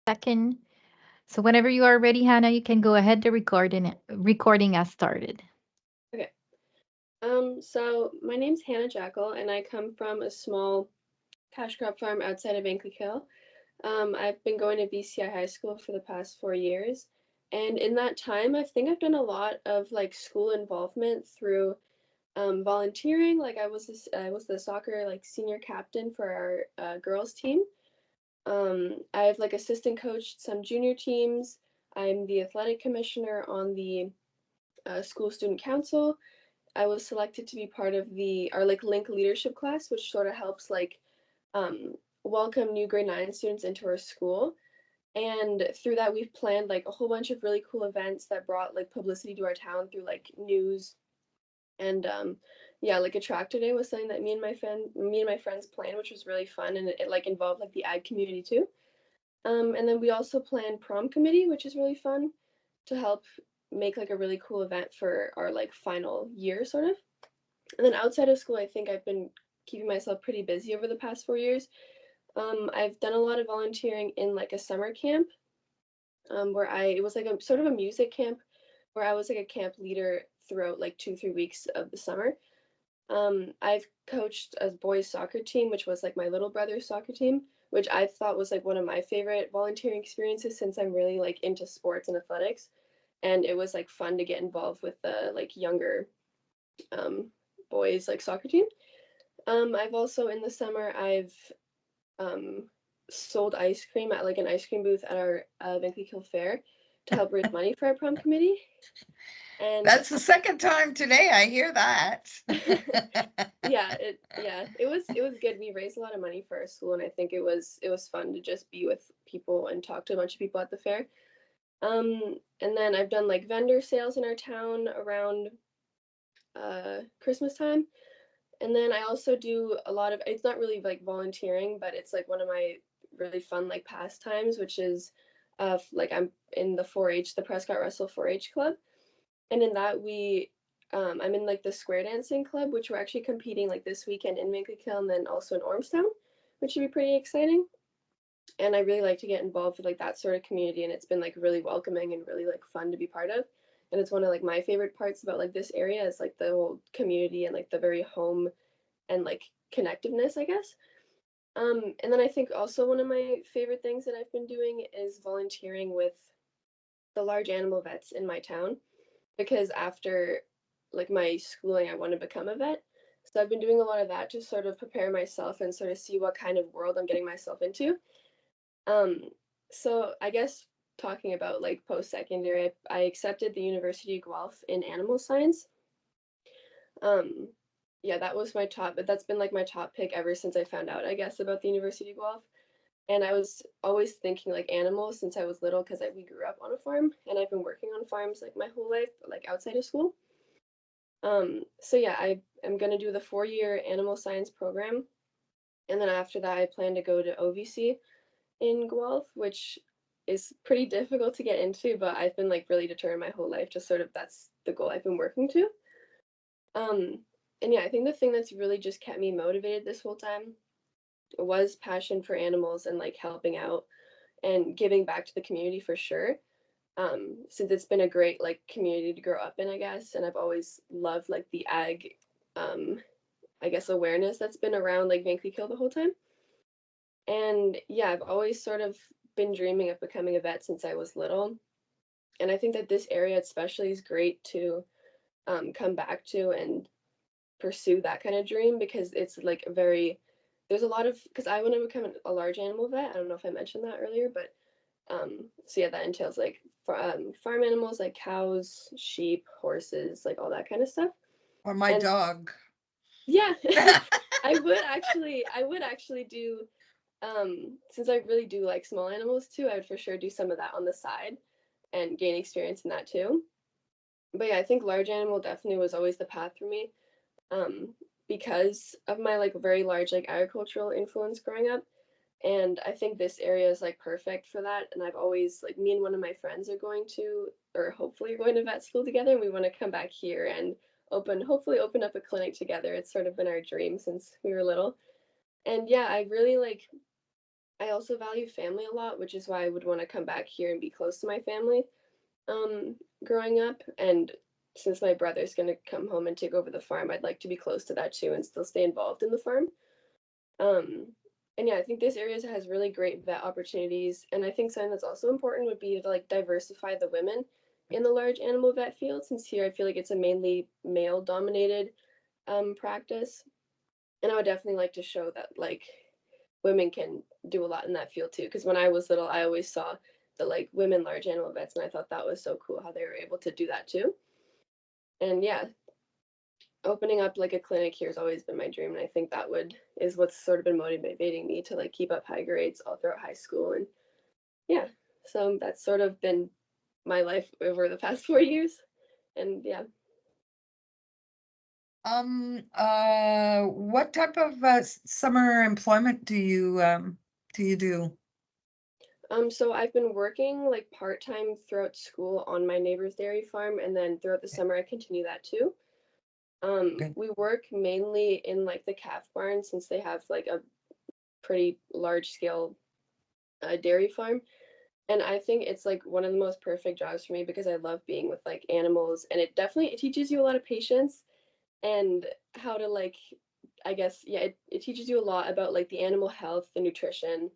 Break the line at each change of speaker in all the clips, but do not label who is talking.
Second. So whenever you are ready, Hannah, you can go ahead. The recording has started.
Okay. So my name's Hannah Jackl, and I come from a small cash crop farm outside of Vankleek. I've been going to VCI High School for the past 4 years, and in that time, I think I've done a lot of like school involvement through volunteering. Like I was the soccer like senior captain for our girls team. I've like assistant coached some junior teams. I'm the athletic commissioner on the school student council. I was selected to be part of the our like link leadership class, which sort of helps like um, welcome new grade 9 students into our school. And through that, we've planned like a whole bunch of really cool events that brought like publicity to our town through like news and yeah, like a tractor day was something that me and my friends planned, which was really fun, and it like involved like the ag community too. And then we also planned prom committee, which is really fun to help make like a really cool event for our like final year sort of. And then outside of school, I think I've been keeping myself pretty busy over the past 4 years. I've done a lot of volunteering in like a summer camp, where it was like a sort of a music camp, where I was like a camp leader throughout like 2 3 weeks of the summer. I've coached a boys soccer team, which was like my little brother's soccer team, which I thought was like one of my favorite volunteering experiences since I'm really like into sports and athletics, and it was like fun to get involved with the like younger um, boys like soccer team. I've also in the summer I've um, sold ice cream at like an ice cream booth at our Vancouver Fair to help raise money for our prom committee. And
That's the second time today I hear that.
it was good. We raised a lot of money for our school, and I think it was fun to just be with people and talk to a bunch of people at the fair. And then I've done like vendor sales in our town around Christmas time. And then I also do a lot of it's not really like volunteering, but it's like one of my really fun like pastimes, which is like I'm in the 4-H, the Prescott-Russell 4-H club. And in that I'm in like the square dancing club, which we're actually competing like this weekend in Vancouver and then also in Ormstown, which should be pretty exciting. And I really like to get involved with like that sort of community, and it's been like really welcoming and really like fun to be part of. And it's one of like my favorite parts about like this area is like the whole community and like the very home and like connectiveness, I guess. And then I think also one of my favorite things that I've been doing is volunteering with the large animal vets in my town, because after like my schooling I want to become a vet. So I've been doing a lot of that to sort of prepare myself and sort of see what kind of world I'm getting myself into. Um, so I guess talking about like post secondary, I accepted the University of Guelph in animal science. Um, yeah, that was my top, but that's been like my top pick ever since I found out, I guess, about the University of Guelph. And I was always thinking like animals since I was little because we grew up on a farm, and I've been working on farms like my whole life, like outside of school. So yeah, I am gonna do the 4 year animal science program, and then after that, I plan to go to OVC in Guelph, which is pretty difficult to get into, but I've been like really determined my whole life to sort of that's the goal I've been working to. Um, and yeah, I think the thing that's really just kept me motivated this whole time was passion for animals and like helping out and giving back to the community for sure. Since it's been a great like community to grow up in, I guess, and I've always loved like the ag, um, I guess awareness that's been around like Vankleek the whole time. And yeah, I've always sort of been dreaming of becoming a vet since I was little, and I think that this area especially is great to come back to and pursue that kind of dream, because it's like a very there's a lot of because I want to become a large animal vet. I don't know if I mentioned that earlier, but so yeah, that entails like farm animals like cows, sheep, horses, like all that kind of stuff.
Or my
And
dog.
yeah, I would actually do since I really do like small animals too, I would for sure do some of that on the side and gain experience in that too. But yeah, I think large animal definitely was always the path for me. Um, because of my like very large like agricultural influence growing up. And I think this area is like perfect for that. And I've always like me and one of my friends are going to or hopefully going to vet school together, and we want to come back here and hopefully open up a clinic together. It's sort of been our dream since we were little. And yeah, I really like I also value family a lot, which is why I would want to come back here and be close to my family growing up. And since my brother's going to come home and take over the farm, I'd like to be close to that too and still stay involved in the farm. Um, and yeah, I think this area has really great vet opportunities. And I think something that's also important would be to like diversify the women in the large animal vet field, since here I feel like it's a mainly male dominated practice. And I would definitely like to show that like women can do a lot in that field too. Because when I was little, I always saw the like women large animal vets, and I thought that was so cool how they were able to do that too. And yeah, opening up like a clinic here has always been my dream, and I think that would is what's sort of been motivating me to like keep up high grades all throughout high school. And yeah, so that's sort of been my life over the past 4 years. And yeah.
What type of summer employment do you do?
So I've been working like part-time throughout school on my neighbor's dairy farm, and then throughout the summer I continue that too.
Okay.
We work mainly in like the calf barn, since they have like a pretty large scale dairy farm. And I think it's like one of the most perfect jobs for me because I love being with like animals, and it teaches you a lot of patience and how to like, I guess, yeah, it teaches you a lot about like the animal health, the nutrition,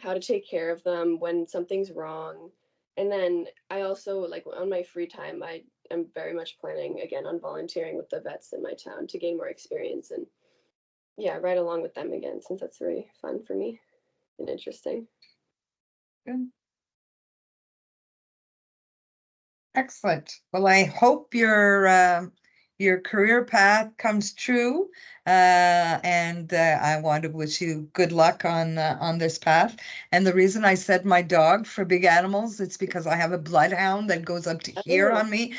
how to take care of them when something's wrong. And then I also like on my free time, I am very much planning again on volunteering with the vets in my town to gain more experience and yeah, ride along with them again, since that's very fun for me and interesting.
Good. Excellent. Well, I hope your career path comes true. And I want to wish you good luck on this path. And the reason I said my dog for big animals, it's because I have a bloodhound that goes up to here
Oh,
on me.